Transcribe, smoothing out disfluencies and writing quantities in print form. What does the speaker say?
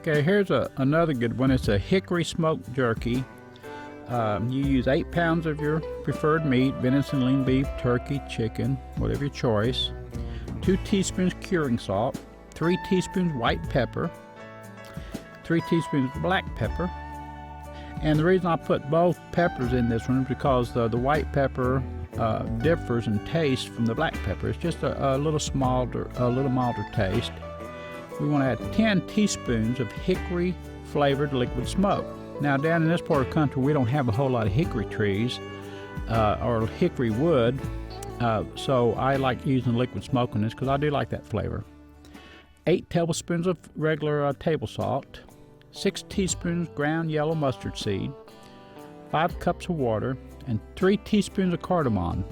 Okay, here's another good one. It's a hickory smoked jerky. You use 8 pounds of your preferred meat, venison, lean beef, turkey, chicken, whatever your choice. 2 teaspoons curing salt, 3 teaspoons white pepper, 3 teaspoons black pepper. And the reason I put both peppers in this one is because the white pepper differs in taste from the black pepper. It's just a little milder taste. We want to add 10 teaspoons of hickory flavored liquid smoke. Now down in this part of the country we don't have a whole lot of hickory trees or hickory wood, so I like using liquid smoke on this because I do like that flavor. 8 tablespoons of regular table salt, 6 teaspoons ground yellow mustard seed, 5 cups of water, and 3 teaspoons of cardamom.